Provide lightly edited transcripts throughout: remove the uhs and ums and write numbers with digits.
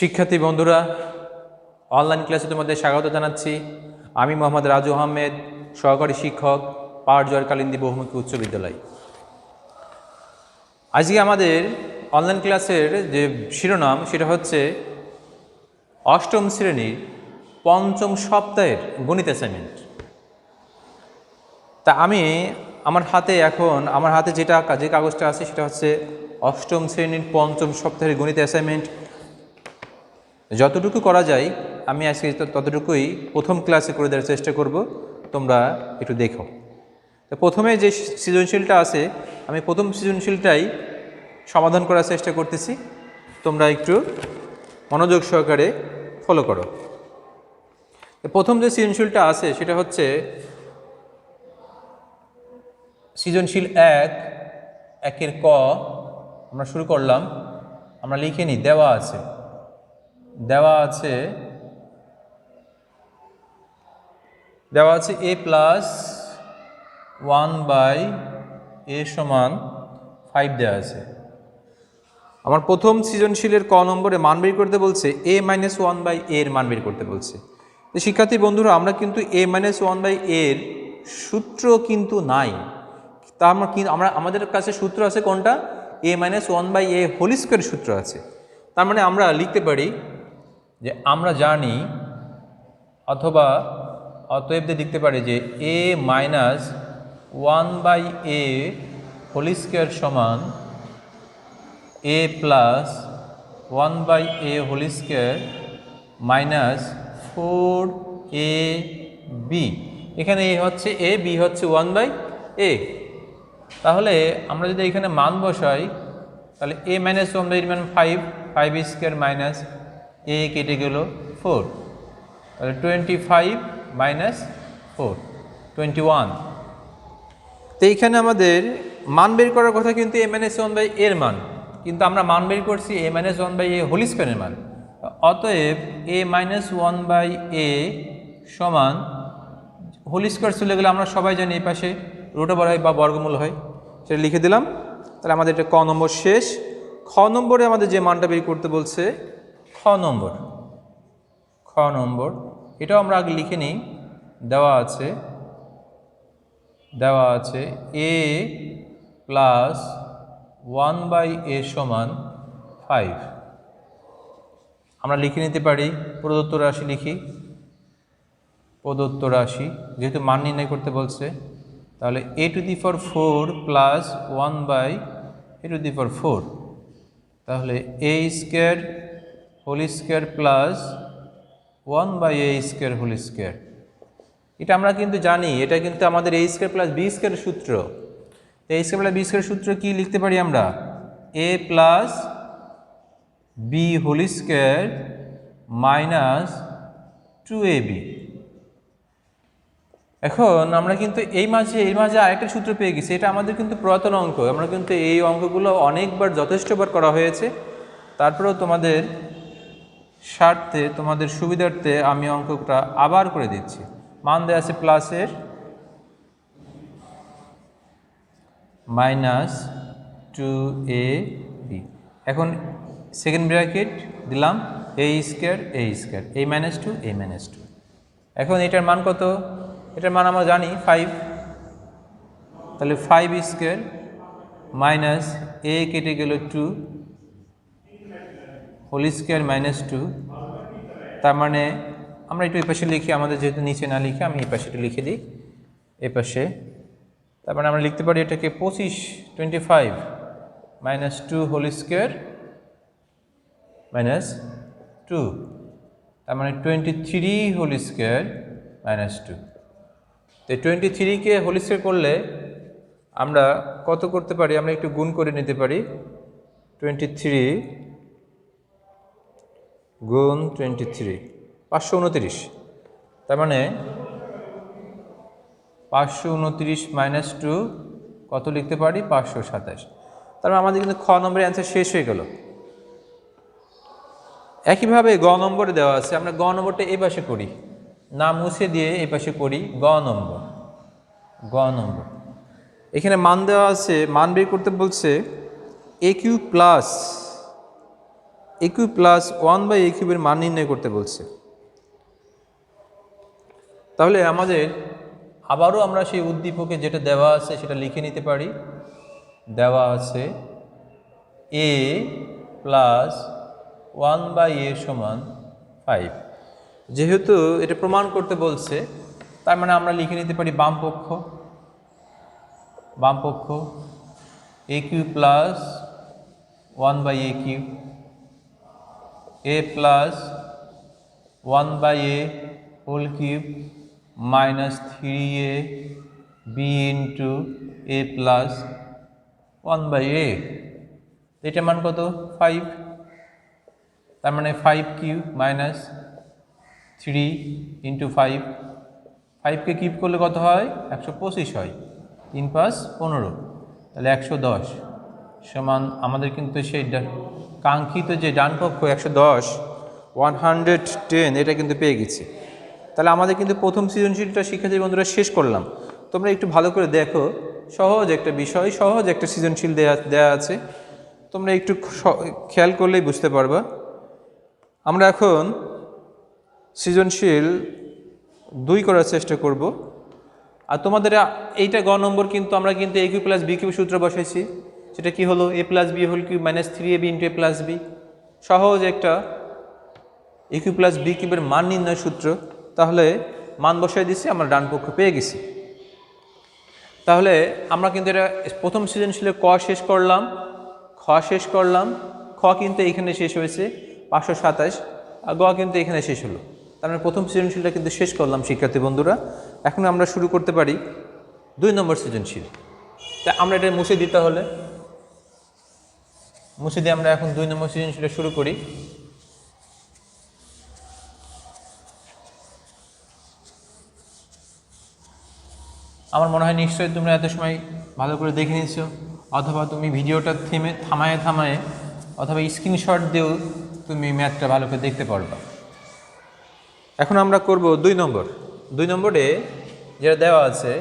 শিক্ষার্থী বন্ধুরা, অনলাইন ক্লাসে তোমাদের স্বাগত জানাচ্ছি। আমি মোহাম্মদ রাজু আহমেদ, সহকারী শিক্ষক, পাহাড়জোয়ার কালিন্দী বহুমুখী উচ্চ বিদ্যালয়। আজকে আমাদের অনলাইন ক্লাসের যে শিরোনাম সেটা হচ্ছে অষ্টম শ্রেণীর পঞ্চম সপ্তাহের গণিত অ্যাসাইনমেন্ট। তা আমি আমার হাতে যে কাগজটা আছে সেটা হচ্ছে অষ্টম শ্রেণীর পঞ্চম সপ্তাহের গণিত অ্যাসাইনমেন্ট। যতটুকু করা যায় আমি আজকে ততটুকুই প্রথম ক্লাসে করে দেওয়ার চেষ্টা করব, তোমরা একটু দেখো। তো প্রথমে যে সৃজনশীলটা আছে আমি প্রথম সৃজনশীলটাই সমাধান করার চেষ্টা করতেছি, তোমরা একটু মনোযোগ সহকারে ফলো করো। প্রথম যে সৃজনশীলটা আছে সেটা হচ্ছে সৃজনশীল 1-এর ক। আমরা শুরু করলাম, আমরা লিখে নিই। দেওয়া আছে a প্লাস 1/a সমান 5 দেওয়া আছে। আমার প্রথম সৃজনশীলের ক নম্বরে মান বের করতে বলছে a - 1/a এর মান বের করতে বলছে। তো শিক্ষার্থী বন্ধুরা, আমরা কিন্তু a - 1/a এর সূত্র কিন্তু নাই। তা আমাদের কাছে সূত্র আছে কোনটা? a - 1/a হোল স্কয়ার সূত্র আছে। তার মানে আমরা লিখতে পারি যে আমরা জানি অথবা অতএব লিখতে পারি যে a - 1/a হোল স্কয়ার সমান a plus 1/a whole square minus 4ab। এখানে a হচ্ছে a, b হচ্ছে 1/a। তাহলে আমরা যদি এখানে মান বসাই তাহলে a - 1/a এর মান 5 স্কয়ার মাইনাস a কেটে গেল 4, তাহলে 25 - 4 21। তো এইখানে আমাদের মান বের করার কথা কিন্তু a - 1/a এর মান, কিন্তু আমরা মান বের করছি a - 1/a হোল স্কয়ারের মান। অতএব a - 1/a সমান হোল স্কয়ার চলে গেলে আমরা সবাই জানি এই পাশে রুট ওভার হয় বা বর্গমূল হয়, সেটা লিখে দিলাম। তাহলে আমাদের এটা ক নম্বর শেষ। খ নম্বরে আমাদের যে মানটা বের করতে বলছে খ নম্বর এটাও আমরা আগে লিখে নিই। দেওয়া আছে a প্লাস 1/a সমান 5। আমরা লিখে নিতে পারি প্রদত্ত রাশি লিখি। প্রদত্ত রাশি যেহেতু মান নির্ণয় করতে বলছে, তাহলে a⁴ প্লাস 1/a⁴, তাহলে a square whole square plus 1/a² whole square. এটা আমরা কিন্তু জানি, এটা কিন্তু আমাদের a² প্লাস b² সূত্র। a² প্লাস b² সূত্র কি লিখতে পারি আমরা? a plus b whole square minus 2ab। এখন আমরা কিন্তু এর মাঝে আরেকটা সূত্র পেয়ে গেছি। এটা আমাদের কিন্তু পুরাতন অঙ্ক, আমরা কিন্তু এই অঙ্কগুলো অনেকবার যথেষ্টবার করা হয়েছে। তারপরেও তোমাদের স্বার্থে, তোমাদের সুবিধার্থে আমি অঙ্কটা আবার করে দিচ্ছি। মান দেওয়া আছে প্লাসের মাইনাস 2ab। এখন সেকেন্ড ব্র্যাকেট দিলাম a² a² a - 2 a - 2। এখন এটার মান কত? এটার মান আমরা জানি 5, তাহলে 5 স্কয়ার মাইনাস a কেটে গেল 2 হোল স্কয়ার মাইনাস 2। তার মানে আমরা একটু এই পাশে লিখি, আমাদের যেহেতু নিচে না লিখে আমি এই পাশে একটু লিখে দিই এ পাশে। তার মানে আমরা লিখতে পারি এটাকে 25 মাইনাস 2 হোল স্কয়ার মাইনাস 2, তার মানে 23 হোল স্কয়ার মাইনাস 2। তো 23কে হোল স্কয়ার করলে আমরা কত করতে পারি? আমরা একটু গুণ করে নিতে পারি। 23 গুণ 23 529। তার মানে 529 মাইনাস 2 কত লিখতে পারি? 527। তার মানে আমাদের কিন্তু খ নম্বরের অ্যান্সার শেষ হয়ে গেল। একইভাবে গ নম্বরে দেওয়া আছে, আমরা গ নম্বরটা এই পাশে করি, না মুছে দিয়ে এই পাশে করি। গ নম্বর এখানে মান দেওয়া আছে, মান বের করতে বলছে a³ প্লাস এ কিউব প্লাস 1/a কিউবের মান নির্ণয় করতে বলছে। তাহলে আমাদের আবারও আমরা সেই উদ্দীপকে যেটা দেওয়া আছে সেটা লিখে নিতে পারি। দেওয়া আছে a প্লাস 1/a সমান 5। যেহেতু এটা প্রমাণ করতে বলছে, তার মানে আমরা লিখে নিতে পারি বাম পক্ষ a cube plus 1/a cube, a plus 1/a whole cube minus 3a b into a plus 1/a। এটার মান কত? 5। তার মানে 5 কিউব মাইনাস 3 ইন্টু 5, 5কে কিউব করলে কত হয়? 125 হয়। 3 × 5 = 15, তাহলে 110 সমান আমাদের কিন্তু সেই কাঙ্ক্ষিত যে ডান পক্ষ 110 110 এটা কিন্তু পেয়ে গেছি। তাহলে আমাদের কিন্তু প্রথম সৃজনশীলটা শিক্ষার্থী বন্ধুরা শেষ করলাম। তোমরা একটু ভালো করে দেখো, সহজ একটা বিষয়, সহজ একটা সৃজনশীল দেয়া আছে, তোমরা একটু খেয়াল করলেই বুঝতে পারবা। আমরা এখন সৃজনশীল 2 করার চেষ্টা করব। আর তোমাদের এইটা গ নম্বর কিন্তু আমরা কিন্তু a cube plus b cube সূত্র বসাইছি। সেটা কি হলো? a plus b whole cube minus 3ab into a plus b। সহজ একটা a কিউব প্লাস b কিউবের মান নির্ণয় সূত্র। তাহলে মান বসাই দিচ্ছি, আমরা ডান পক্ষ পেয়ে গেছি। তাহলে আমরা কিন্তু এটা প্রথম সৃজনশীলে ক শেষ করলাম, খ শেষ করলাম। খ কিন্তু এখানে শেষ হয়েছে 527, আর গ কিন্তু এখানে শেষ হলো। তার মানে প্রথম সৃজনশীলটা কিন্তু শেষ করলাম শিক্ষার্থী বন্ধুরা। এখন আমরা শুরু করতে পারি 2 নম্বর সৃজনশীল। তা আমরা এটা মুছে দিতে হলে মুছে দিয়ে আমরা এখন 2 নম্বর সৃজনশীলটা শুরু করি। আমার মনে হয় নিশ্চয়ই তোমরা এত সময় ভালো করে দেখে নিচ্ছো, অথবা তুমি ভিডিওটা থামায়ে অথবা স্ক্রিনশট দিয়েও তুমি ম্যাথটা ভালো করে দেখতে পারবা। এখন আমরা করব 2 নম্বর। 2 নম্বরে যেটা দেওয়া আছে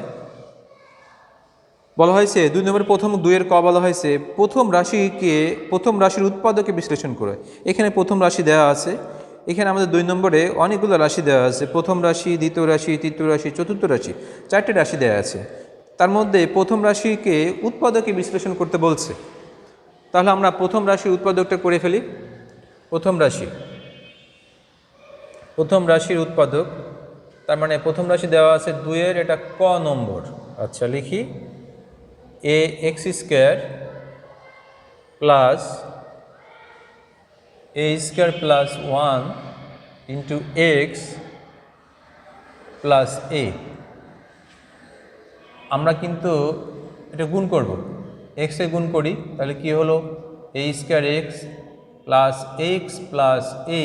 বলা হয়েছে 2 নম্বরের প্রথম 2-এর ক বলা হয়েছে প্রথম রাশির উৎপাদকে বিশ্লেষণ করে। এখানে প্রথম রাশি দেওয়া আছে। এখানে আমাদের 2 নম্বরে অনেকগুলো রাশি দেওয়া আছে, প্রথম রাশি, দ্বিতীয় রাশি, তৃতীয় রাশি, চতুর্থ রাশি, 4টে রাশি দেওয়া আছে। তার মধ্যে প্রথম রাশিকে উৎপাদকে বিশ্লেষণ করতে বলছে। তাহলে আমরা প্রথম রাশির উৎপাদকটা করে ফেলি। প্রথম রাশির উৎপাদক, তার মানে প্রথম রাশি দেওয়া আছে 2-এর, এটা ক নম্বর। আচ্ছা, লিখি ax square plus a square plus 1 into x plus a। আমরা কিন্তু এটা গুণ করব, এক্সে গুণ করি, তাহলে কি হলো? a square x plus x plus a।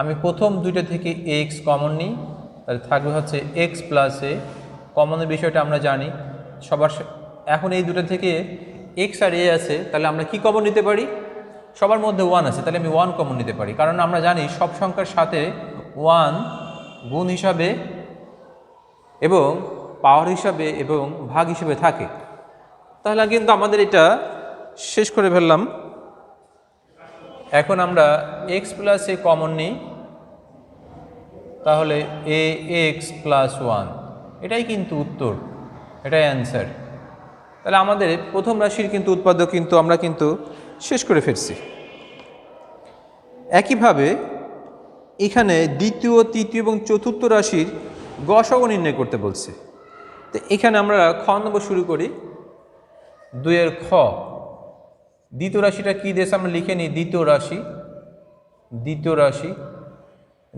আমি প্রথম দুইটা থেকে এক্স কমন নিই, তাহলে থাকবে হচ্ছে এক্স প্লাস এ। কমনের বিষয়টা আমরা জানি সবার। এখন এই দুটো থেকে এক্স আর এ আছে, তাহলে আমরা কি কমন নিতে পারি? সবার মধ্যে 1 আছে, তাহলে আমি 1 কমন নিতে পারি, কারণ আমরা জানি সব সংখ্যার সাথে 1 গুণ হিসাবে এবং পাওয়ার হিসাবে এবং ভাগ হিসেবে থাকে। তাহলে কিন্তু আমাদের এটা শেষ করে ফেললাম। এখন আমরা এক্স প্লাস এ কমন নিই, তাহলে এ এক্স প্লাস 1, এটাই কিন্তু উত্তর, এটাই অ্যান্সার। তাহলে আমাদের প্রথম রাশির কিন্তু উৎপাদক কিন্তু আমরা কিন্তু শেষ করে ফেলছি। একইভাবে এখানে দ্বিতীয়, তৃতীয় এবং চতুর্থ রাশির গসাগু নির্ণয় করতে বলছে। তো এখানে আমরা খ নম্বর শুরু করি। 2-এর খ, দ্বিতীয় রাশিটা কী দিয়েছে আমরা লিখে নিই।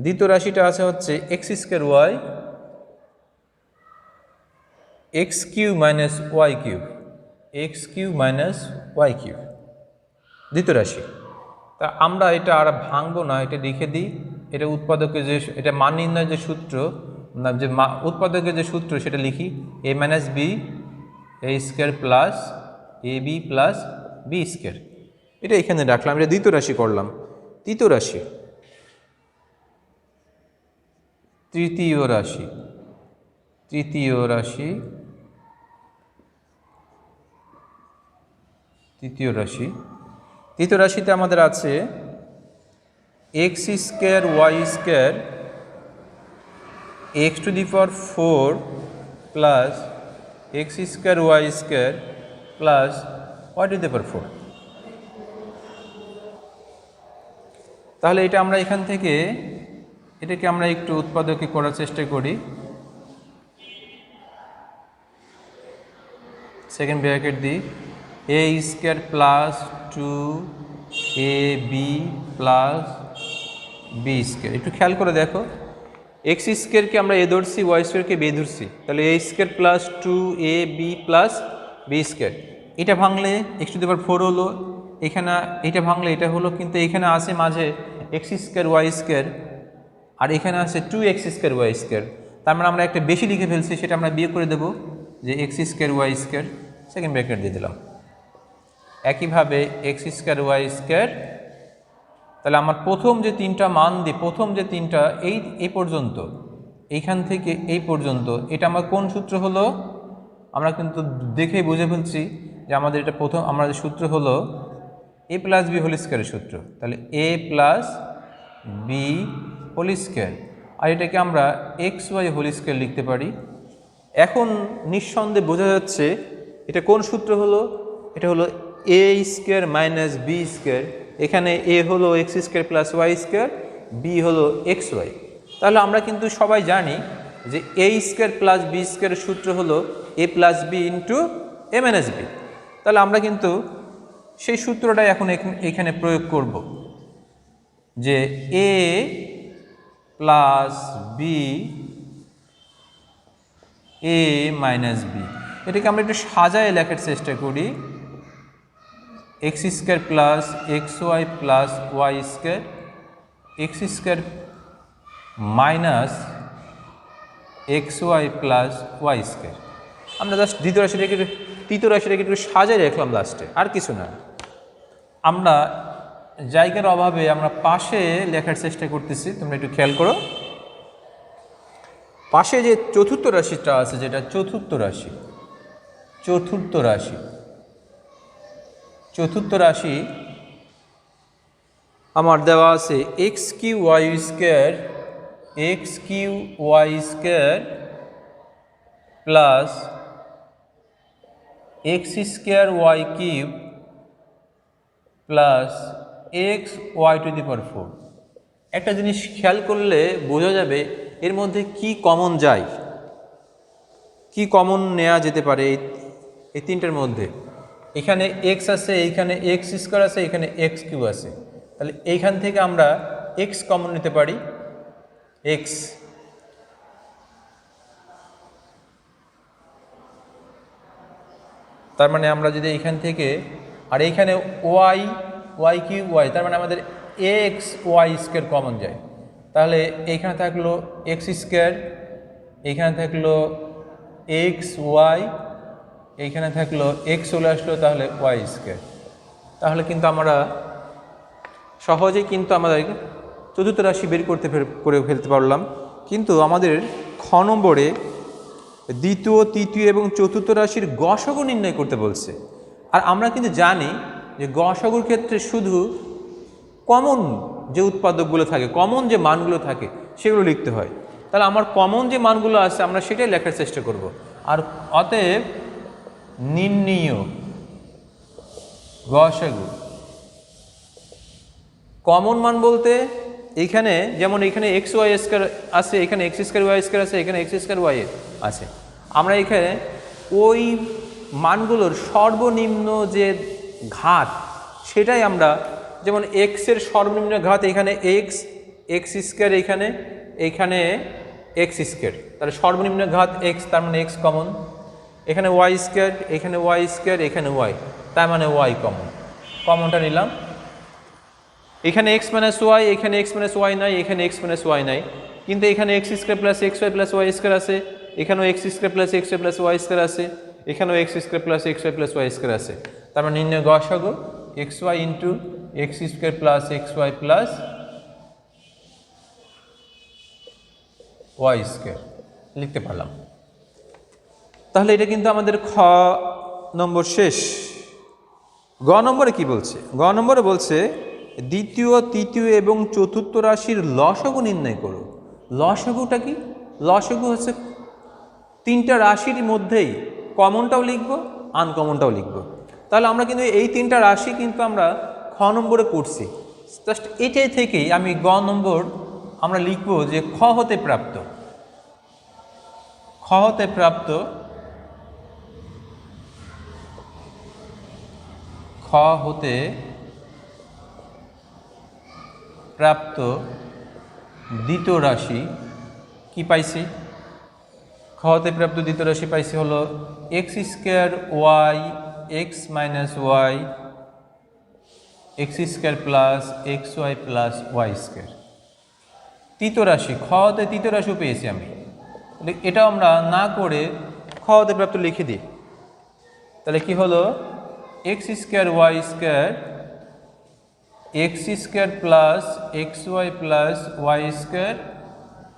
দ্বিতীয় রাশিটা আছে হচ্ছে x square y x cube minus y cube, দ্বিতীয় রাশি। তা আমরা এটা আর ভাঙবো না, এটা লিখে দিই। এটা উৎপাদকের যে, এটা মান নির্ণয়ের যে সূত্র, যে উৎপাদকের যে সূত্র সেটা লিখি, a minus b a square plus a b plus b square. এটা এখানে রাখলাম, এটা দ্বিতীয় রাশি করলাম। তৃতীয় রাশি, তৃতীয় রাশি তৃতীয় রাশিতে আমাদের আছে x square y square x to the power 4 plus x square y square plus y to the power 4। তাহলে এটা আমরা এখান থেকে এটাকে আমরা একটু উৎপাদকে করার চেষ্টা করি। সেকেন্ড ব্র্যাকেট দিই, a square plus 2ab plus b square. একটু খেয়াল করে দেখো, এক্স স্কোয়ারকে আমরা এ ধরছি, ওয়াই স্কোয়ারকে বি ধরছি, তাহলে a square plus 2ab plus b square. এটা ভাঙলে এক্স টু দি পাওয়ার 4 হলো, এখানে এটা ভাঙলে এটা হলো, কিন্তু এখানে আছে মাঝে এক্স স্কোয়ার ওয়াই স্কোয়ার আর এখানে আছে 2x স্কোয়ার ওয়াই স্কোয়ার। তার মানে আমরা একটা বেশি লিখে ফেলছি, সেটা আমরা বিয়োগ করে দেবো, যে x square y square, second bracket দিয়ে দিলাম। একইভাবে এক্স স্কোয়ার ওয়াই স্কোয়ার। তাহলে আমার প্রথম যে তিনটা মান দিই, প্রথম যে তিনটা এই পর্যন্ত, এইখান থেকে এই পর্যন্ত, এটা আমার কোন সূত্র হলো? আমরা কিন্তু দেখেই বুঝে ফেলছি যে আমাদের এটা প্রথম আমাদের সূত্র হলো এ প্লাস বি হোল স্কোয়ারের সূত্র। তাহলে এ প্লাস বি হোল স্কোয়ার, আর এটাকে আমরা এক্স ওয়াই হোল স্কোয়ার লিখতে পারি। এখন নিঃসন্দেহে বোঝা যাচ্ছে এটা কোন সূত্র হলো? এটা হলো a square minus b square. এখানে এ হলো x square plus y square, b হলো এক্স ওয়াই। তাহলে আমরা কিন্তু সবাই জানি যে এ স্কোয়ার প্লাস বি স্কোয়ারের সূত্র হলো এ প্লাস বি ইন্টু এ মাইনাস বি। তাহলে আমরা কিন্তু সেই সূত্রটাই এখন এখানে প্রয়োগ করব, যে a plus b a minus b. এটাকে আমরা একটু সাজায় লেখার চেষ্টা করি, x square plus x y plus y square, x square minus x y plus y square. আমরা জাস্ট তৃতীয় রাশিটাকে একটু সাজায় রাখলাম লাস্টে, আর কিছু না। আমরা জায়গার অভাবে আমরা পাশে লেখার চেষ্টা করতেছি, তোমরা একটু খেয়াল করো। পাশে যে চতুর্থ রাশিটা আছে, যেটা চতুর্থ রাশি আমার দেওয়া আছে x cube y square plus x square y cube plus x y to the power 4। একটা জিনিস খেয়াল করলে বোঝা যাবে এর মধ্যে কি কমন যায়, কি কমন নেওয়া যেতে পারে এই তিনটার মধ্যে। এখানে এক্স আছে, এইখানে এক্স স্কোয়ার আছে, এখানে এক্স কিউ আছে। তাহলে এইখান থেকে আমরা এক্স কমন নিতে পারি, এক্স। তার মানে আমরা যদি এইখান থেকে, আর এইখানে ওয়াই কিউ ওয়াই, তার মানে আমাদের এক্স ওয়াই স্কোয়ার কমন যায়। তাহলে এইখানে থাকলো এক্স স্কোয়ার, এইখানে থাকলো এক্স ওয়াই, এইখানে থাকলো এক্স চলে আসলো, তাহলে ওয়াই স্কোয়ার। তাহলে কিন্তু আমরা সহজেই কিন্তু আমাদের চতুর্থ রাশি বের করে ফেলতে পারলাম। কিন্তু আমাদের খ নম্বরে দ্বিতীয়, তৃতীয় এবং চতুর্থ রাশির গসগ নির্ণয় করতে বলছে। আর আমরা কিন্তু জানি যে গসগর ক্ষেত্রে শুধু কমন যে উৎপাদকগুলো থাকে, কমন যে মানগুলো থাকে সেগুলো লিখতে হয়। তাহলে আমার কমন যে মানগুলো আছে আমরা সেটাই লেখার চেষ্টা করব। আর অতএব নির্ণীয় গসগু কমন মান বলতে এইখানে যেমন এখানে এক্স ওয়াই স্কোয়ার আছে, এখানে এক্স স্কোয়ার ওয়াই স্কোয়ার আছে, এখানে এক্স স্কোয়ার ওয়াই আছে। আমরা এখানে ওই মানগুলোর সর্বনিম্ন যে ঘাত সেটাই আমরা, যেমন এক্সের সর্বনিম্ন ঘাত এখানে এক্স স্কোয়ার, এইখানে এক্স স্কোয়ার, তাহলে সর্বনিম্ন ঘাত এক্স, তার মানে এক্স কমন। এখানে ওয়াই স্কোয়ার, এখানে ওয়াই স্কোয়ার, এখানে ওয়াই, তার মানে ওয়াই কমনটা নিলাম। এখানে এক্স মাইনাস ওয়াই, এখানে এক্স মাইনাস ওয়াই নাই, এখানে এক্স মাইনাস ওয়াই নাই, কিন্তু এখানে x square plus x y plus y square আছে, এখানেও x square plus x y plus y square আছে, এখানেও x square plus x y plus y square আছে। তার মানে নির্ণয় গসগ x y into x square plus x y plus y square লিখতে পারলাম। তাহলে এটা কিন্তু আমাদের খ নম্বর শেষ। গ নম্বরে কি বলছে? গ নম্বরে বলছে দ্বিতীয়, তৃতীয় এবং চতুর্থ রাশির লসাগু নির্ণয় করো। লসাগুটা কি? লসাগু হচ্ছে তিনটা রাশির মধ্যেই কমনটাও লিখব, আনকমনটাও লিখব। তাহলে আমরা কিন্তু এই তিনটা রাশি কিন্তু আমরা খ নম্বরে করছি। জাস্ট এটাই থেকেই আমি গ নম্বর আমরা লিখব যে খ হতে প্রাপ্ত, খ হতে প্রাপ্ত, খ হতে প্রাপ্ত দ্বিতীয় রাশি কি পাইছি? খ হতে প্রাপ্ত দ্বিতীয় রাশি পাইছি হলো x square y x minus y x square plus x y plus y square. তৃতীয় রাশি, খ হতে তৃতীয় রাশিও পেয়েছি আমি। এটা আমরা না করে খ হতে প্রাপ্ত লিখে দিই। তাহলে কি হলো? X square y square x square plus x y plus y square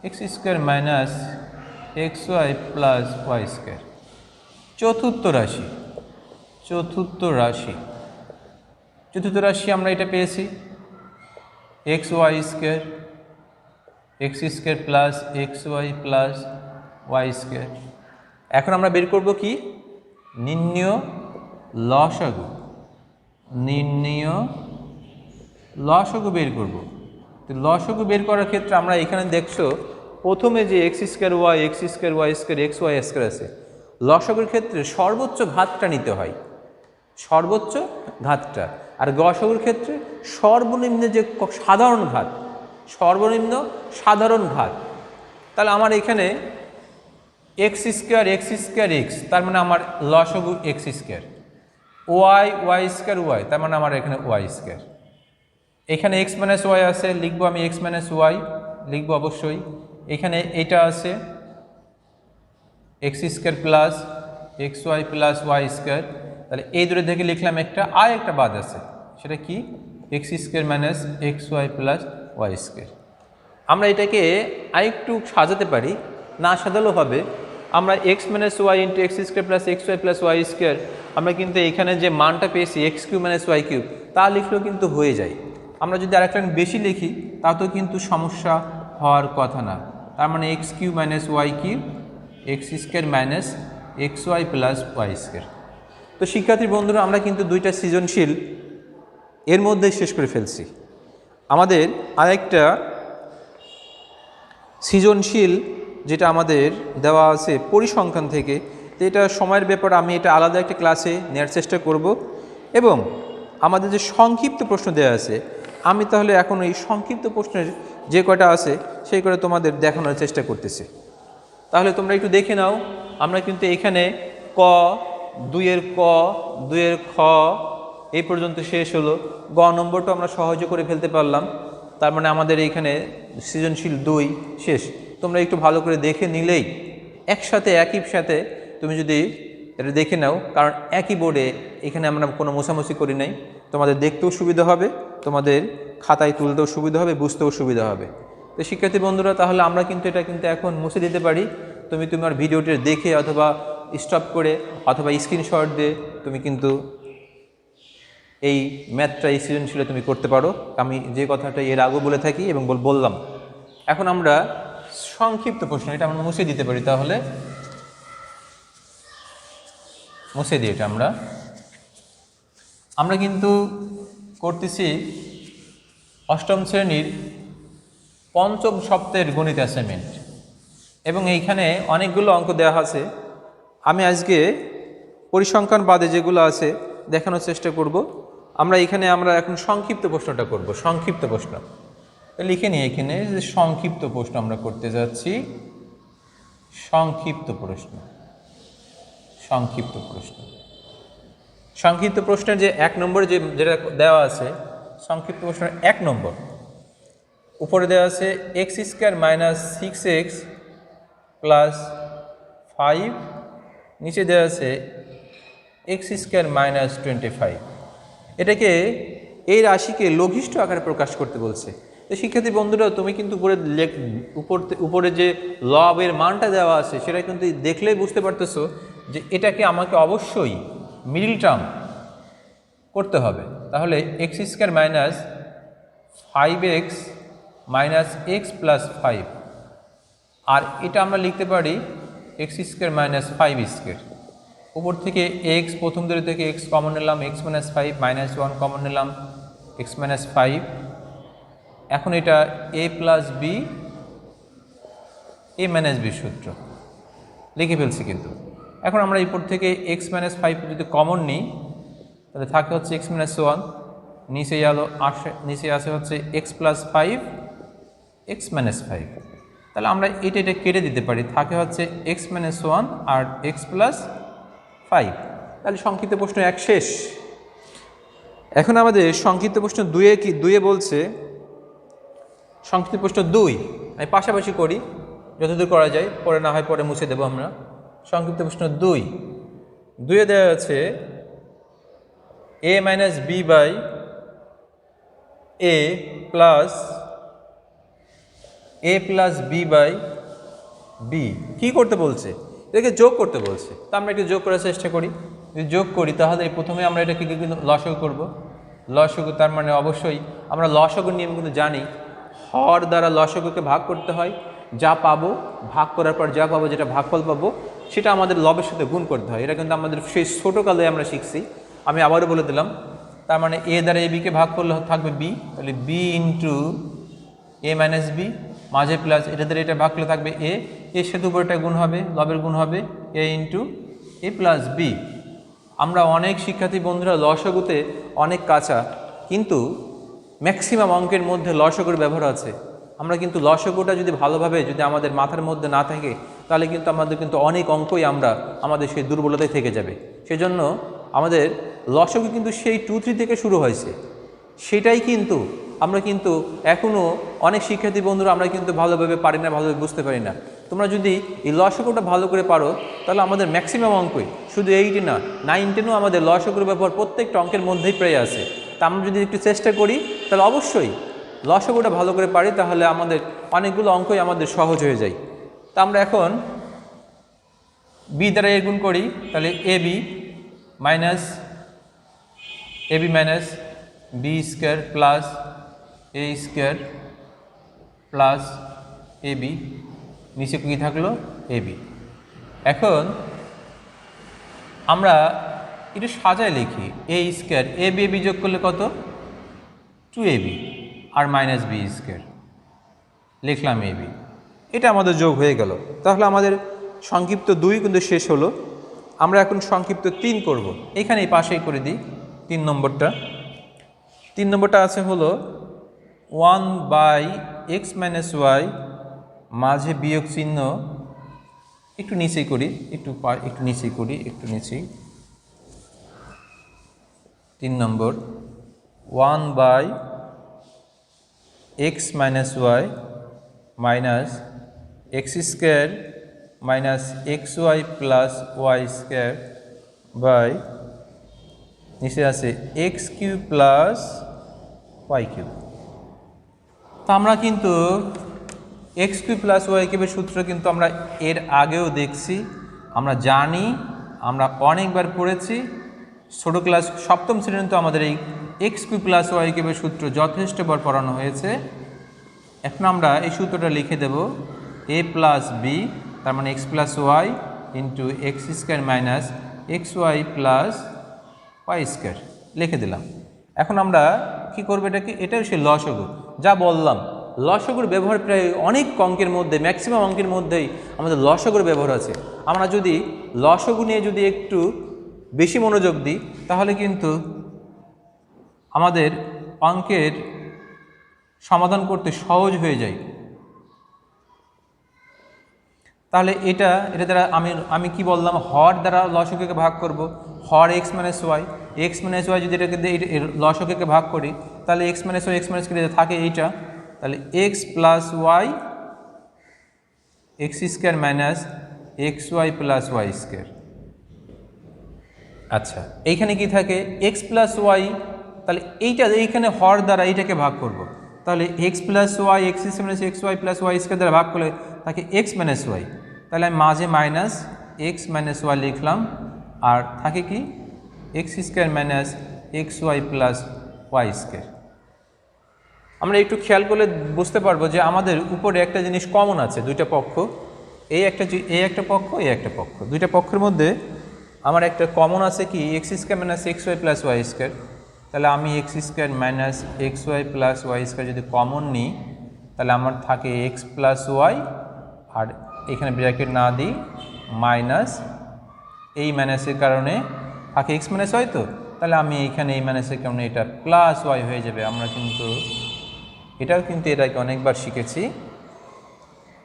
x square minus x y plus y square. চতুর্থ রাশি, চতুর্থ রাশি, চতুর্থ রাশি আমরা এটা পেয়েছি x y square x square plus x y plus y square. এখন আমরা বের করব কি? নির্ণেয় লসাগু, নির্ণেয় লসাগু বের করব। তো লসাগু বের করার ক্ষেত্রে আমরা এখানে দেখছো প্রথমে যে x square y square x y square আছে, লসাগুর ক্ষেত্রে সর্বোচ্চ ঘাতটা নিতে হয়, সর্বোচ্চ ঘাতটা। আর গসাগুর ক্ষেত্রে সর্বনিম্ন যে সাধারণ ঘাত, সর্বনিম্ন সাধারণ ঘাত। তাহলে আমার এখানে এক্স স্কোয়ার এক্স, তার মানে আমার লসাগু x square, y square y, তার মানে আমার এখানে ওয়াই স্কোয়ার। এখানে এক্স মাইনাস ওয়াই আছে, লিখবো আমি এক্স মাইনাস ওয়াই লিখবো অবশ্যই। এখানে এটা আছে x square plus x y plus y square. তাহলে এই দুটো থেকে লিখলাম একটা, আর একটা বাদ আছে, সেটা কি? X square minus x y plus y square. আমরা এটাকে আরেকটু সাজাতে পারি, না সাজালেও হবে। আমরা x minus y into x square plus x y plus y square, আমরা কিন্তু এখানে যে মানটা পেয়েছি x cube minus y cube, তা লিখলেও কিন্তু হয়ে যায়। আমরা যদি আরেকটা বেশি লিখি তাতেও কিন্তু সমস্যা হওয়ার কথা না। তার মানে x cube minus y cube x square minus x y plus y square. তো শিক্ষার্থী বন্ধুরা, আমরা কিন্তু দুইটা সৃজনশীল এর মধ্যে শেষ করে ফেলছি। আমাদের আরেকটা সৃজনশীল যেটা আমাদের দেওয়া আছে পরিসংখ্যান থেকে, তো এটা সময়ের ব্যাপার, আমি এটা আলাদা একটা ক্লাসে নেওয়ার চেষ্টা করব। এবং আমাদের যে সংক্ষিপ্ত প্রশ্ন দেওয়া আছে, আমি তাহলে এখন এই সংক্ষিপ্ত প্রশ্নের যে কয়টা আছে সেই কয়টা তোমাদের দেখানোর চেষ্টা করতেছি। তাহলে তোমরা একটু দেখে নাও। আমরা কিন্তু এখানে ক, দুইয়ের ক, দুইয়ের খ এই পর্যন্ত শেষ হলো। গ নম্বরটা আমরা সহজে করে ফেলতে পারলাম। তার মানে আমাদের এইখানে সৃজনশীল 2 শেষ। তোমরা একটু ভালো করে দেখে নিলেই একসাথে একই সাথে তুমি যদি এটা দেখে নাও, কারণ একই বোর্ডে এখানে আমরা কোনো মোছামুছি করি নাই, তোমাদের দেখতেও সুবিধা হবে, তোমাদের খাতায় তুলতেও সুবিধা হবে, বুঝতেও সুবিধা হবে। তো শিক্ষার্থী বন্ধুরা, তাহলে আমরা কিন্তু এটা কিন্তু এখন মুছে দিতে পারি। তুমি তোমার ভিডিওটি দেখে অথবা স্টপ করে অথবা স্ক্রিনশট দিয়ে তুমি কিন্তু এই ম্যাথটা এই সৃজনশীলে তুমি করতে পারো। আমি যে কথাটা এর আগেও বলে থাকি এবং বললাম। এখন আমরা সংক্ষিপ্ত প্রশ্ন, এটা আমরা মুছে দিতে পারি। তাহলে মুছে দিই এটা। আমরা কিন্তু করতেছি অষ্টম শ্রেণীর পঞ্চম সপ্তাহের গণিত অ্যাসাইনমেন্ট, এবং এইখানে অনেকগুলো অঙ্ক দেওয়া আছে। আমি আজকে পরিসংখ্যান বাদে যেগুলো আছে দেখানোর চেষ্টা করব। আমরা এখন সংক্ষিপ্ত প্রশ্নটা করব। সংক্ষিপ্ত প্রশ্ন লিখে নিই এখানে যে সংক্ষিপ্ত প্রশ্ন আমরা করতে যাচ্ছি। সংক্ষিপ্ত প্রশ্ন, সংক্ষিপ্ত প্রশ্ন, সংক্ষিপ্ত প্রশ্নের যে 1 নম্বরে যেটা দেওয়া আছে, সংক্ষিপ্ত প্রশ্নের 1 নম্বর উপরে দেওয়া আছে x square minus 6x plus 5, নিচে দেওয়া আছে এক্স স্কোয়ার মাইনাস 25। এটাকে এই রাশিকে লঘিষ্ঠ আকারে প্রকাশ করতে বলছে। তো শিক্ষার্থী বন্ধুরা, তুমি কিন্তু উপরে যে লবের মানটা দেওয়া আছে সেটা কিন্তু দেখলেই বুঝতে পারতেছো যে এটাকে আমাকে অবশ্যই মিডল টার্ম করতে হবে। তাহলে x square minus 5x minus x plus 5, আর এটা আমরা লিখতে পারি এক্স স্কোয়ার মাইনাস 5 স্কোয়ার। উপর থেকে এক্স, প্রথম দূরে থেকে এক্স কমন নিলাম, এক্স মাইনাস 5 মাইনাস 1 কমন নিলাম, এক্স মাইনাস 5। এখন এটা এ plus b, a minus B সূত্র লিখে ফেলছি। কিন্তু এখন আমরা উপর থেকে এক্স মাইনাস 5 যদি কমন নিই তাহলে থাকে হচ্ছে এক্স মাইনাস 1, নিচে নিচে আসে হচ্ছে এক্স প্লাস 5, এক্স মাইনাস 5। তাহলে আমরা এটা কেটে দিতে পারি, থাকে হচ্ছে এক্স মাইনাস 1 আর এক্স প্লাস 5। তাহলে সংক্ষিপ্ত প্রশ্ন 1 শেষ। এখন আমাদের সংক্ষিপ্ত প্রশ্ন 2-এ কি 2-এ বলছে, সংক্ষিপ্ত প্রশ্ন 2 আমি পাশাপাশি করি যতদূর করা যায়, পরে না হয় পরে মুছে দেবো আমরা। সংক্ষিপ্ত প্রশ্ন 2-এ দেওয়া আছে a minus b by a plus b by b. কী করতে বলছে? এটাকে যোগ করতে বলছে। তা আমরা একটু যোগ করার চেষ্টা করি। যদি যোগ করি তাহলে প্রথমে আমরা এটাকে কিন্তু লসাগু করব। লসাগু তার মানে অবশ্যই আমরা লসাগুর নিয়ম কিন্তু জানি, হর দ্বারা লসাগুকে ভাগ করতে হয়। যা পাবো ভাগ করার পর যা পাবো, যেটা ভাগফল পাবো সেটা আমাদের লবের সাথে গুণ করতে হয়। এটা কিন্তু আমাদের সেই ছোটোকালে আমরা শিখছি। আমি আবারও বলে দিলাম। তার মানে এ দ্বারা এ বিকে ভাগ করলে থাকবে বি, তাহলে বি ইন্টু এ মাইনাস বি, মাঝে প্লাস, এটা দ্বারা এটা ভাগ করলে থাকবে এ, এর সাথে উপরটা গুণ হবে, লবের গুণ হবে এ ইন্টু এ প্লাস বি। আমরা অনেক শিক্ষার্থী বন্ধুরা লসাগুতে অনেক কাঁচা, কিন্তু ম্যাক্সিমাম অঙ্কের মধ্যে লসাগুর ব্যবহার আছে। আমরা কিন্তু লসাগুটা যদি ভালোভাবে যদি আমাদের মাথার মধ্যে না থাকে তাহলে কিন্তু আমাদের কিন্তু অনেক অঙ্কই আমাদের সেই দুর্বলতায় থেকে যাবে। সেজন্য আমাদের লসাগু কিন্তু সেই 2-3 থেকে শুরু হয়েছে, সেটাই কিন্তু আমরা কিন্তু এখনও অনেক শিক্ষার্থী বন্ধুরা আমরা কিন্তু ভালোভাবে পারি না, ভালোভাবে বুঝতে পারি না। তোমরা যদি এই লসাগুটা ভালো করে পারো তাহলে আমাদের ম্যাক্সিমাম অঙ্কই, শুধু 8 না 9, 10ও আমাদের লসাগুর ব্যবহার প্রত্যেকটা অঙ্কের মধ্যেই প্রায় আছে। তা আমরা যদি একটু চেষ্টা করি তাহলে অবশ্যই লসাগুটা ভালো করে পারি, তাহলে আমাদের অনেকগুলো অঙ্কই আমাদের সহজ হয়ে যায়। তা আমরা এখন বি দ্বারা এর গুণ করি, তাহলে a b minus b square plus a square plus a b, নিচে কী থাকলো এ বি। এখন আমরা একটু সাজায় লিখি, এ স্কোয়ার এ বি যোগ করলে কত 2ab আর মাইনাস বি স্কোয়ার, লিখলাম এ বি, এটা আমাদের যোগ হয়ে গেল। তাহলে আমাদের সংক্ষিপ্ত 2 কিন্তু শেষ হলো। আমরা এখন সংক্ষিপ্ত 3 করব। এখানে এই পাশেই করে দিই 3 নম্বরটা। 3 নম্বরটা আছে হলো 1/x মাইনাস ওয়াই, মাঝে বিয়োগ চিহ্ন, একটু নিচেই করি, একটু নিচেই করি, একটু নিচেই। 3 নম্বর 1/x minus y minus x square minus x y plus y square by, নিচে আছে x cube plus y cube. তো আমরা কিন্তু এক্স কিউব প্লাস ওয়াই কিউবের সূত্র কিন্তু আমরা এর আগেও দেখছি, আমরা জানি, আমরা অনেকবার পড়েছি। ছোটো ক্লাস 7ম শ্রেণীতে আমাদের এই এক্স কিউব প্লাস ওয়াই কিউবের সূত্র যথেষ্টবার পড়ানো হয়েছে। এখন আমরা এই সূত্রটা লিখে দেব, এ প্লাস বি তার মানে x plus y into x square minus x y plus y square লিখে দিলাম। এখন আমরা কি করবো এটাকে, এটাও সেই লসাগু। যা বললাম লসাগুর ব্যবহার প্রায় অনেক অঙ্কের মধ্যে, ম্যাক্সিমাম অঙ্কের মধ্যেই আমাদের লসাগুর ব্যবহার আছে। আমরা যদি লসাগু নিয়ে যদি একটু বেশি মনোযোগ দিই তাহলে কিন্তু আমাদের অঙ্কের সমাধান করতে সহজ হয়ে যায়। তাহলে এটা দ্বারা আমি কি বললাম, হর দ্বারা লসাগুকে ভাগ করব, হর এক্স মাইনাস ওয়াই যদি এটাকে লসাগুকে ভাগ করি তাহলে এক্স মাইনাস কেটে থাকে এইটা, তাহলে x plus y x square minus x y plus y square. আচ্ছা, এইখানে কি থাকে এক্স প্লাস ওয়াই, তাহলে এইখানে হর দ্বারা এইটাকে ভাগ করব, তাহলে x plus y x square minus x y plus y square দ্বারা ভাগ করলে থাকে এক্স মাইনাস ওয়াই, তাহলে আমি মাঝে মাইনাস এক্স মাইনাস ওয়াই লিখলাম, আর থাকে কি x square minus x y plus y square. আমরা একটু খেয়াল করলে বুঝতে পারবো যে আমাদের উপরে একটা জিনিস কমন আছে, দুইটা পক্ষ, এই একটা পক্ষ, এই একটা পক্ষ, দুইটা পক্ষের মধ্যে আমার একটা কমন আছে কি x square minus x y plus y square. তাহলে আমি x square minus x y plus y square যদি কমন নিই তাহলে আমার থাকে এক্স প্লাস ওয়াই, আর এখানে ব্র্যাকেট না দিই মাইনাস, এই মাইনাসের কারণে থাকে এক্স মাইনাস ওয়াই, তো তাহলে আমি এইখানে এই মাইনাসের কারণে এটা প্লাস ওয়াই হয়ে যাবে। আমরা কিন্তু এটাও কিন্তু এর আগে অনেকবার শিখেছি।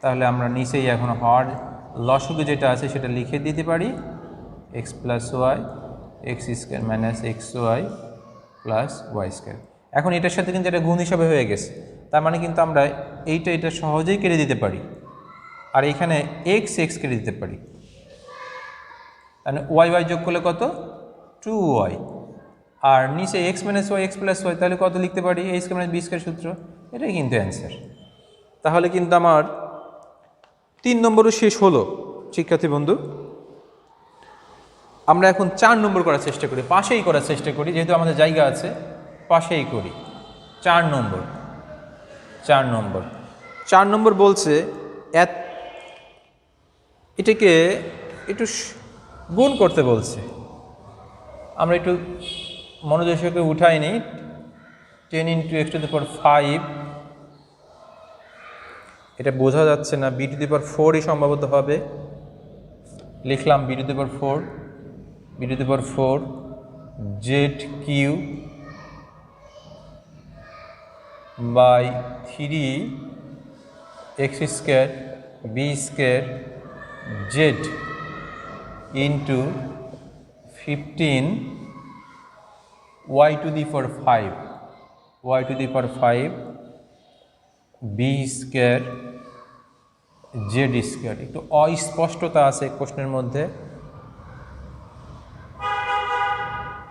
তাহলে আমরা নিচেই এখন হর লসগু যেটা আছে সেটা লিখে দিতে পারি, x plus y x square minus x y plus y square. এখন এটার সাথে কিন্তু এটা গুণ হিসাবে হয়ে গেছে, তার মানে কিন্তু আমরা এটা সহজেই কেটে দিতে পারি, আর এখানে এক্স কেটে দিতে পারি। তাহলে ওয়াই ওয়াই যোগ করলে কত, 2y, আর নিচে x minus y x plus y, তাহলে কত লিখতে পারি, a square minus b square সূত্র। এটাই কিন্তু অ্যান্সার। তাহলে কিন্তু আমার 3 নম্বরও শেষ হলো শিক্ষার্থী বন্ধু। আমরা এখন 4 নম্বর করার চেষ্টা করি, পাশেই করার চেষ্টা করি, যেহেতু আমাদের জায়গা আছে পাশেই করি। 4 নম্বর বলছে এটাকে একটু গুণ করতে বলছে। আমরা একটু মনোযোগকে উঠাই নিই। 10 × x⁵, এটা বোঝা যাচ্ছে না, b⁴ সম্ভবত হবে। লিখলাম b⁴, z³ by 3x² b² z into 15 y⁵ b² z²। একটু অস্পষ্টতা আছে প্রশ্নের মধ্যে।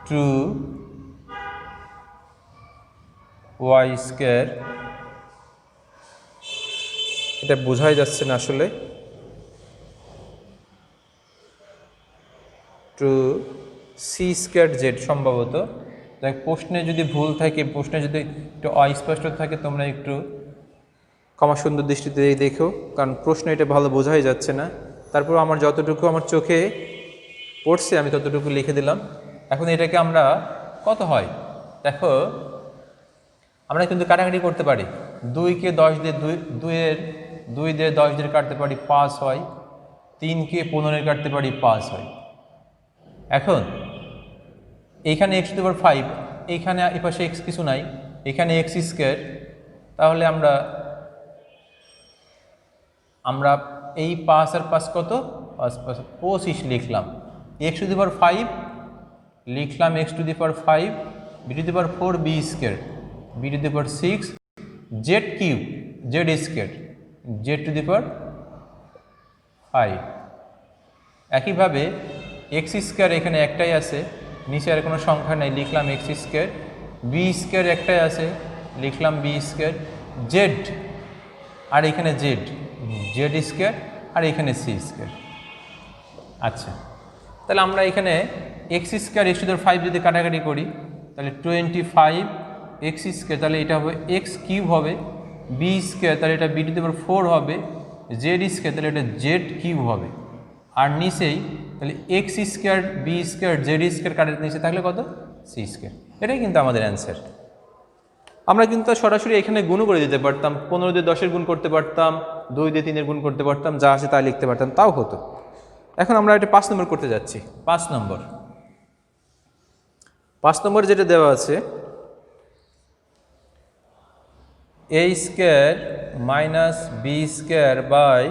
2y², এটা বোঝাই যাচ্ছে না আসলে। 2c² z সম্ভবত। দেখ, প্রশ্নে যদি ভুল থাকে, প্রশ্নে যদি একটু অস্পষ্ট থাকে, তোমরা একটু ক্ষমা সুন্দর দৃষ্টিতে দেখো, কারণ প্রশ্ন এটা ভালো বোঝাই যাচ্ছে না। তারপর আমার যতটুকু আমার চোখে পড়ছে আমি ততটুকু লিখে দিলাম। এখন এটাকে আমরা কত হয় দেখো, আমরা কিন্তু কাটাকাটি করতে পারি। 2কে 10 দিয়ে 2 দিয়ে 10 দিয়ে কাটতে পারি, 5 হয়। 3কে 15 কাটতে পারি, 5 হয়। এখন এইখানে x⁵, এইখানে এপাশে x কিছু নাই, এখানে x², তাহলে আমরা এই 5 আর 5 কত, 5 5 25 লিখলাম। x⁵ লিখলাম x⁵, b⁴ b² b⁶ z³ z², z⁵। একইভাবে x² এখানে একটাই আছে, নিচে আর কোনো সংখ্যা নেই, লিখলাম x², b² একটাই আছে, লিখলাম b², z আর এখানে z² আর এখানে c²। আচ্ছা, তাহলে আমরা এখানে x² x⁵ যদি কাটাকাটি করি তাহলে 25x², তাহলে এটা হবে x³ হবে, b² তাহলে এটা b⁴ হবে, z² তাহলে এটা z³ হবে, আর নিচেই তাহলে x² b² z² কাটার নিচে থাকলে কত, c²। এটাই কিন্তু আমাদের অ্যান্সার। আমরা কিন্তু সরাসরি এখানে গুণ করে দিতে পারতাম, 15 দিয়ে 10-এর গুণ করতে পারতাম, 2 দিয়ে 3-এর গুণ করতে পারতাম, যা আছে তা লিখতে পারতাম, তাও হতো। এখন আমরা এটা 5 নম্বর করতে যাচ্ছি। 5 নম্বর যেটা দেওয়া আছে, a² minus b² by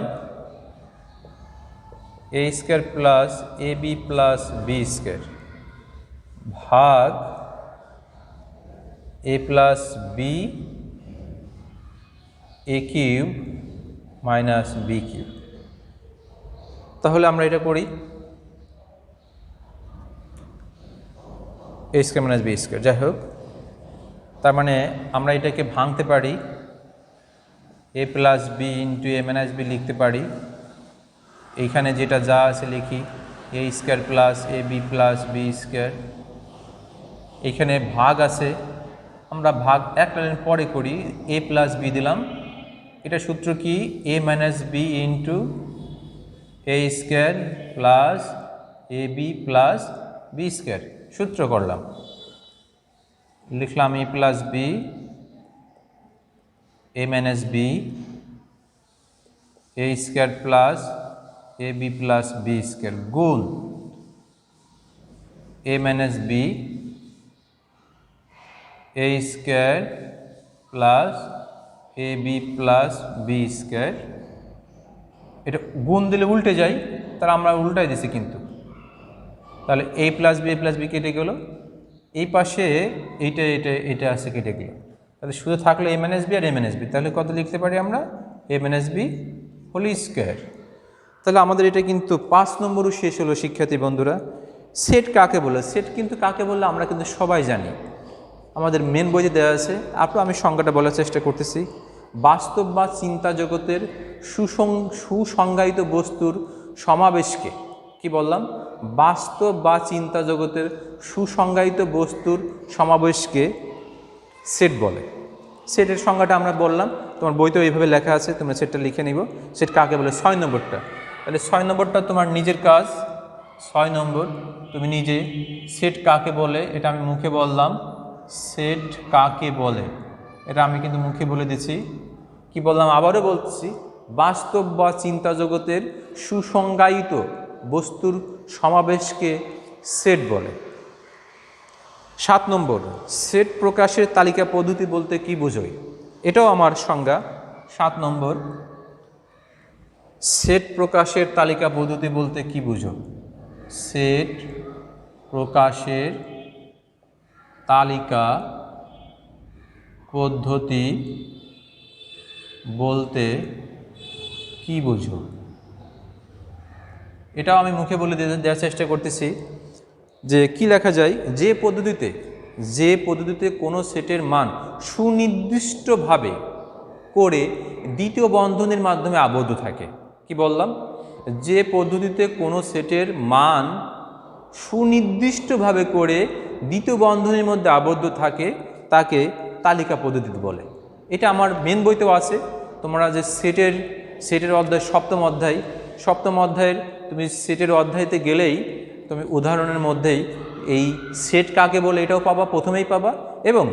a² plus ab plus b² ভাগ a plus b a³ minus b³। তাহলে আমরা এটা করি a² মাইনাস b²। যাই হোক, তার মানে আমরা এটাকে ভাঙতে পারি, a plus b into a minus b লিখতে পারি। এইখানে যেটা যা আছে লিখি, a² plus ab plus b² এখানে ভাগ আছে, আমরা ভাগ একটা লাইন পরে করি, a প্লাস বি দিলাম। এটা সূত্র কি? a minus b into a square plus a b plus b square সূত্র করলাম, লিখলাম a plus b a minus b a square plus a b plus b square গুণ a minus b a square plus a b plus b square. এটা গুণ দিলে উল্টে যায়, তাহলে আমরা উল্টাই দিছি কিন্তু, তাহলে এ প্লাস বি কেটে গেল, এই পাশে এইটা এটা এটা আছে কেটে গেল, তাহলে শুধু থাকলো এ মাইনাস বি আর এ মাইনাস বি। তাহলে কত লিখতে পারি আমরা? এ মাইনাস বি হোল স্কোয়ার। তাহলে আমাদের এটা কিন্তু 5 নম্বরও শেষ হলো শিক্ষার্থী বন্ধুরা। সেট কাকে বলে? সেট কিন্তু কাকে বললে আমরা কিন্তু সবাই জানি, আমাদের মেন বইতে দেওয়া আছে। আপনার আমি সংজ্ঞাটা বলার চেষ্টা করতেছি। বাস্তব বা চিন্তা জগতের সুসংজ্ঞায়িত বস্তুর সমাবেশকে কি বললাম? বাস্তব বা চিন্তা জগতের সুসংজ্ঞায়িত বস্তুর সমাবেশকে সেট বলে। সেটের সংজ্ঞাটা আমরা বললাম, তোমার বইতেও এইভাবে লেখা আছে, তোমরা সেটটা লিখে নিব। সেট কাকে বলে? 6 নম্বরটা। তাহলে 6 নম্বরটা তোমার নিজের কাজ। 6 নম্বর তুমি নিজে সেট কাকে বলে এটা আমি মুখে বললাম। সেট কাকে বলে এটা আমি কিন্তু মুখে বলে দিচ্ছি। কি বললাম? আবারও বলছি, বাস্তব বা চিন্তা জগতের সুসংজ্ঞায়িত বস্তুর সমাবেশকে সেট বলে। 7 নম্বর, সেট প্রকাশের তালিকা পদ্ধতি বলতে কি বোঝায়? এটাও আমার সংজ্ঞা। 7 নম্বর, সেট প্রকাশের তালিকা পদ্ধতি বলতে কি বুঝো? সেট প্রকাশের তালিকা পদ্ধতি বলতে কি বুঝো? এটাও আমি মুখে বলে দেওয়ার চেষ্টা করতেছি যে কি লেখা যায়, যে পদ্ধতিতে কোনো সেটের মান সুনির্দিষ্টভাবে করে দ্বিতীয় বন্ধনীর মাধ্যমে আবদ্ধ থাকে। কি বললাম? যে পদ্ধতিতে কোনো সেটের মান সুনির্দিষ্টভাবে করে দ্বিতীয় বন্ধনীর মধ্যে আবদ্ধ থাকে তাকে তালিকা পদ্ধতি বলে। এটা আমার মেন বইতেও আছে। তোমরা যে সেটের অধ্যায় সপ্তম অধ্যায়ের তুমি সেটের অধ্যায়তে গেলেই তুমি উদাহরণের মধ্যেই এই সেট কাকে বলে এটাও পাবা, প্রথমেই পাবা, এবং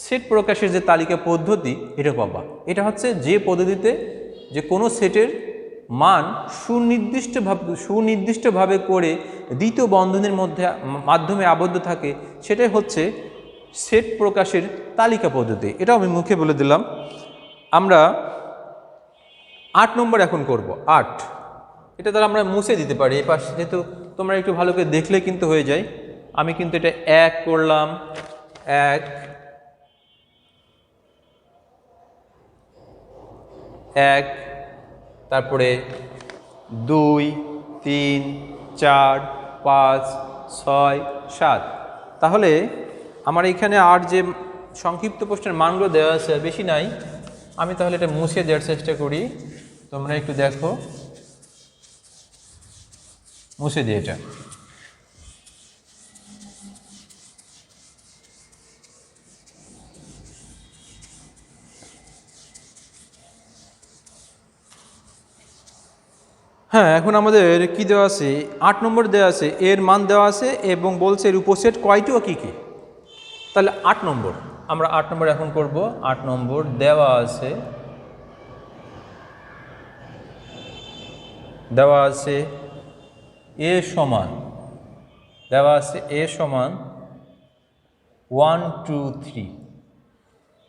সেট প্রকাশের যে তালিকা পদ্ধতি এটাও পাবা। এটা হচ্ছে যে পদ্ধতিতে যে কোনো সেটের মান সুনির্দিষ্টভাবে করে দ্বিতীয় বন্ধনীর মাধ্যমে আবদ্ধ থাকে, সেটাই হচ্ছে সেট প্রকাশের তালিকা পদ্ধতি। এটাও আমি মুখে বলে দিলাম। আমরা 8 নম্বর এখন করব। 8 এটা দ্বারা আমরা মুছে দিতে পারি এই পাশে, যেহেতু তোমরা একটু ভালো করে দেখলে কিন্তু হয়ে যায়। আমি কিন্তু এটা 1 করলাম, 1, 1, তারপরে 2, 3, 4, 5, 6, 7। তাহলে আমার এখানে আর যে সংক্ষিপ্ত প্রশ্নের মানগুলো দেওয়া আছে বেশি নাই, আমি তাহলে এটা মুছে দেওয়ার চেষ্টা করি। তোমরা একটু দেখো, মুছে দিই এটা। হ্যাঁ, এখন আমাদের কি দেওয়া আছে? 8 নম্বর দেওয়া আছে, এর মান দেওয়া আছে এবং বলছে এর উপসেট কয়টি ও কী কী। তাহলে 8 নম্বর আমরা 8 নম্বর এখন করব। 8 নম্বর দেওয়া আছে এ সমান, দেওয়া আছে এ সমান 1, 2, 3।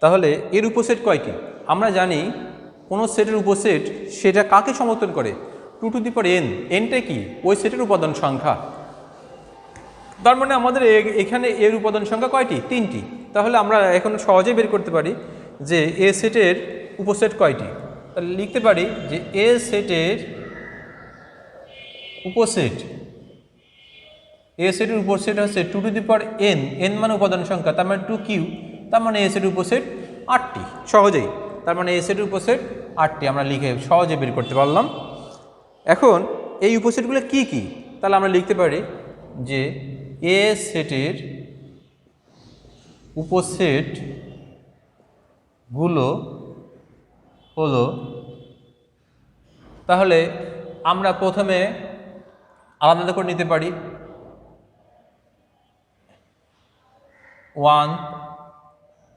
তাহলে এর উপসেট কয়টি? আমরা জানি কোনো সেটের উপসেট সেটা কাকে সমর্থন করে? 2 টু দি পাওয়ার n। nটা কি? ওই সেটের উপাদান সংখ্যা। তার মানে আমাদের এখানে এর উপাদান সংখ্যা কয়টি? 3টি। তাহলে আমরা এখন সহজেই বের করতে পারি যে এ সেটের উপসেট কয়টি। তাহলে লিখতে পারি যে এ সেটের উপসেট হচ্ছে 2 two the power n। n মানে উপাদান সংখ্যা, তার মানে 2q, তার মানে এ সেটের উপসেট 8টি। সহজেই, তার মানে এ সেটের উপসেট 8টি আমরা লিখে সহজে বের করতে পারলাম। এখন এই উপসেটগুলো কি কি? তাহলে আমরা লিখতে পারি যে এ সেটের উপসেটগুলো হলো, তাহলে আমরা প্রথমে আলাদা করে নিতে পারি 1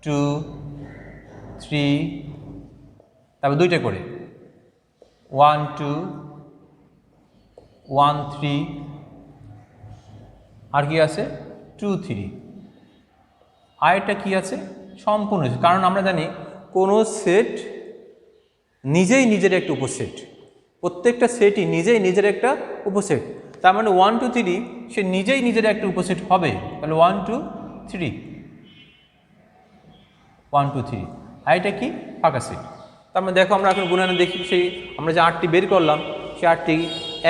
2 3, তারপর দুইটা করে 1 2 1 3, আর কি আছে 2 3। আর এটা কি আছে সম্পূর্ণ, কারণ আমরা জানি কোনো সেট নিজেই নিজের একটা উপসেট, প্রত্যেকটা সেটই নিজেই নিজের একটা উপসেট। তার মানে 1 2 3 সে নিজেই নিজের একটা উপসেট হবে। তাহলে 1 2 3 1 2 3, আর এটা কি ফাঁকা সেট। তার মানে দেখো আমরা এখন গুণানে দেখি, সেই আমরা যে 8টি বের করলাম সেই 8টি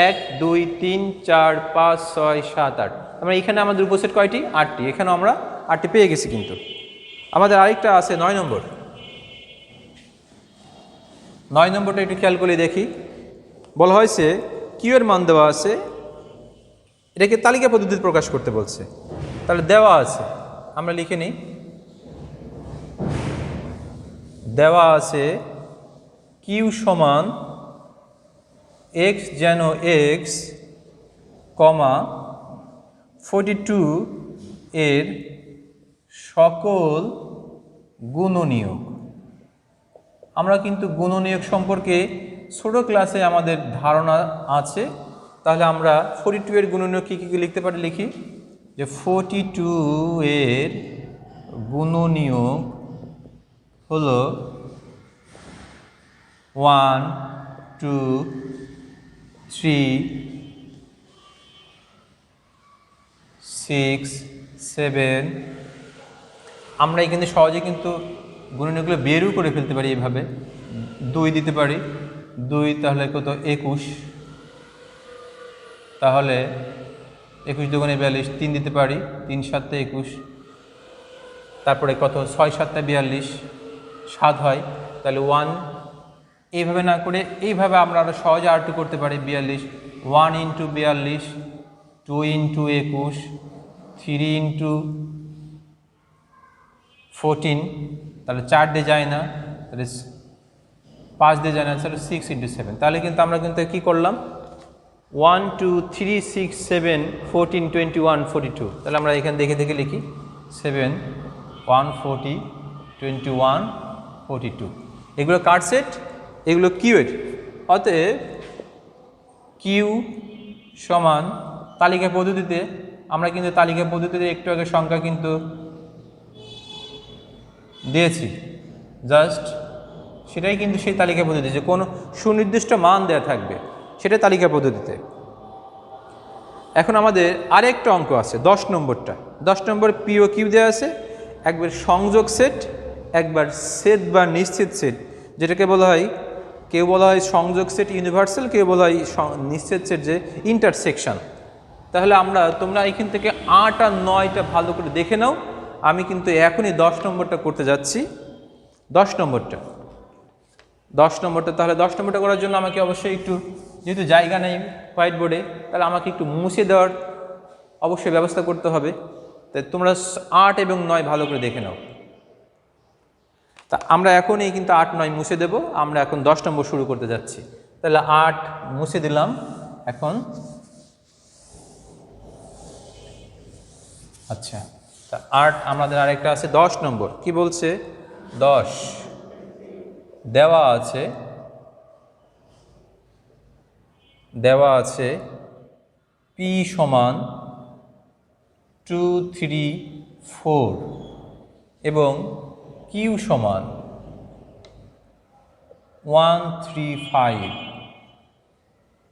1 2 3 4 5 6 7 8, আমরা এখানে আমাদের উপসেট কয়টি 8টি, এখানেও আমরা 8টি পেয়ে গেছি। কিন্তু আমাদের আরেকটা আছে 9 নম্বর। 9 নম্বরটা একটু খেয়াল করে দেখি। বলা হয়েছে কিউ এর মান দেওয়া আছে, এটাকে তালিকা পদ্ধতিতে প্রকাশ করতে বলছে। তাহলে দেওয়া আছে, আমরা লিখে নিই। দেওয়া আছে কিউ সমান এক্স যেন এক্স, 42 এর সকল গুণনীয়ক। আমরা কিন্তু গুণনীয়ক সম্পর্কে ছোট ক্লাসে আমাদের ধারণা আছে। তাহলে আমরা 42 এর গুণনীয়ক কী কী লিখতে পারি, লিখি যে 42 এর গুণনীয়ক হলো 1 2 3 6 7। আমরা এখানে সহজে কিন্তু গুণনীয়কগুলো বেরও করে ফেলতে পারি। এইভাবে 2 দিতে পারি, 2 তাহলে কত 21, তাহলে 21 দুগুণে 42, 3 দিতে পারি, 3 7 21, তারপরে কত 6 7 42, 7 হয়, তাহলে 1। এইভাবে না করে এইভাবে আমরা আরও সহজে আর2 করতে পারি, 42 1 ইন্টু 42, 2 ইন্টু 21, 3 ইন্টু 14, তাহলে 4 দিয়ে যায় না, তাহলে 5 দিয়ে যায় না, তাহলে 6 ইন্টু 7। তাহলে কিন্তু আমরা কিন্তু কী করলাম 1 2 3 6 7 14 21 42। তাহলে আমরা এখানে দেখে দেখে লিখি 7 1 40 21 42। এগুলো কার সেট, এগুলো কিউ এর। অতএব কিউ সমান তালিকা পদ্ধতিতে, আমরা কিন্তু তালিকা পদ্ধতিতে একটু আগে সংখ্যা কিন্তু দিয়েছি, জাস্ট সেটাই কিন্তু সেই তালিকা পদ্ধতি, যে কোনো সুনির্দিষ্ট মান দেওয়া থাকবে, সেটা তালিকা পদ্ধতিতে। এখন আমাদের আরেকটা অঙ্ক আছে 10 নম্বরটা। 10 নম্বর পি ও কিউ দেওয়া আছে, একবার সংযোগ সেট, একবার সেট বা নিশ্চিত সেট, যেটাকে বলা হয়, কেউ বলা হয় সংযোগ সেট ইউনিভার্সাল, কেউ বলা হয় নিশ্চিত সেট যে ইন্টারসেকশন। তাহলে তোমরা এখান থেকে 8 আর 9টা ভালো করে দেখে নাও। আমি কিন্তু এখনই 10 নম্বরটা করতে যাচ্ছি। 10 নম্বরটা তাহলে 10 নম্বরটা করার জন্য আমাকে অবশ্যই একটু, যেহেতু জায়গা নেই হোয়াইট বোর্ডে, তাহলে আমাকে একটু মুছে দেওয়ার অবশ্যই ব্যবস্থা করতে হবে। তাই তোমরা 8 এবং 9 ভালো করে দেখে নাও। তা আমরা এখনই কিন্তু 8 9 মুছে দেব। আমরা এখন 10 নম্বর শুরু করতে যাচ্ছি। তাহলে 8 মুছে দিলাম। এখন আচ্ছা, তা 8 আমাদের আরেকটা আছে 10 নম্বর। কি বলছে 10 দেওয়া আছে পি সমান 2 3 4 এবং কিউ সমান 1 3 5।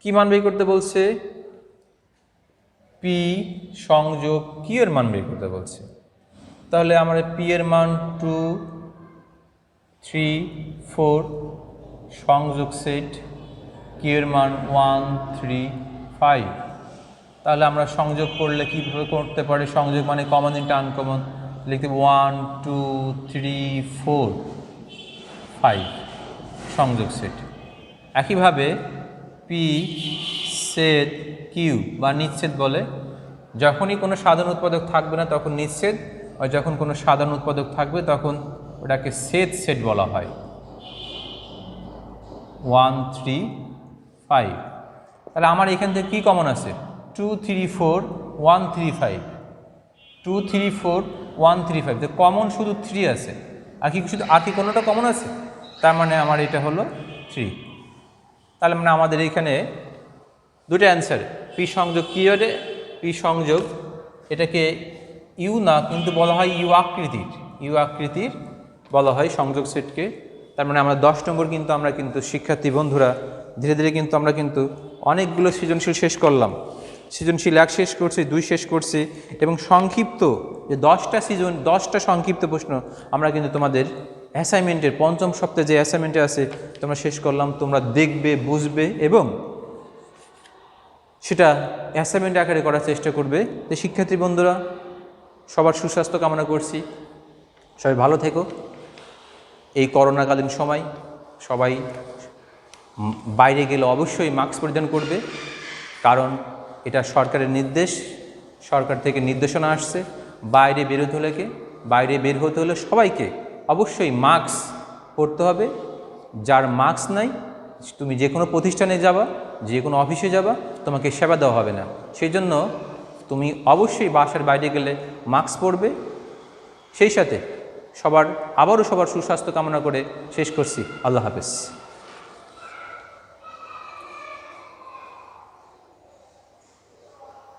কি মান বের করতে বলছে, পি সংযোগ কিউ এর মান বের করতে বলছে। তাহলে আমরা পি এর মান 2 3 4 সংযোগ সেট, কিউ এর মান 1 3 5। তাহলে আমরা সংযোগ করলে কীভাবে করতে পারি, সংযোগ মানে কমন ইন্টু আনকমন, লিখতে 1 2 3 4 5 সংযোগ সেট। একইভাবে পি সেট কিউ বা নিচ্ছেদ বলে, যখনই কোনো সাধারণ উৎপাদক থাকবে না তখন নিচ্ছেদ, আর যখন কোনো সাধারণ উৎপাদক থাকবে তখন ওটাকে সেট সেট বলা হয়। 1 3 5, তাহলে আমার এখান থেকে কী কমন আছে? 2 3 4 1 3 5, 2 3 4 1 3 5, তো কমন শুধু 3 আছে, আর কি কোনোটা কমন আছে? তার মানে আমার এটা হলো 3। তাহলে মানে আমাদের এইখানে দুটো অ্যান্সার, পি সংযোগ কী হলে? পি সংযোগ এটাকে ইউ না, কিন্তু বলা হয় ইউ আকৃতির বলা হয় সংযোগ সেটকে। তার মানে আমরা 10 নম্বর কিন্তু আমরা কিন্তু শিক্ষার্থী বন্ধুরা ধীরে ধীরে কিন্তু আমরা কিন্তু অনেকগুলো সৃজনশীল শেষ করলাম। সৃজনশীল 1 শেষ করছি, 2 শেষ করছি, এবং সংক্ষিপ্ত যে 10টা সংক্ষিপ্ত প্রশ্ন আমরা কিন্তু তোমাদের অ্যাসাইনমেন্টের 5ম সপ্তাহে যে অ্যাসাইনমেন্টে আছে তোমরা শেষ করলাম। তোমরা দেখবে, বুঝবে এবং সেটা অ্যাসাইনমেন্ট আকারে করার চেষ্টা করবে। তো শিক্ষার্থী বন্ধুরা সবার সুস্বাস্থ্য কামনা করছি, সবাই ভালো থেকো। এই করোনাকালীন সময় সবাই বাইরে গেলে অবশ্যই মাস্ক পরিধান করবে, কারণ এটা সরকারের নির্দেশ, সরকার থেকে নির্দেশনা আসছে। বাইরে বের হতে হলে সবাইকে অবশ্যই মাস্ক পরতে হবে। যার মাস্ক নাই, তুমি যে কোনো প্রতিষ্ঠানে যাবা, যে কোনো অফিসে যাবা, তোমাকে সেবা দেওয়া হবে না। সেই জন্য তুমি অবশ্যই বাসার বাইরে গেলে মাস্ক পরবে। সেই সাথে সবার সুস্বাস্থ্য কামনা করে শেষ করছি। আল্লাহ হাফেজ।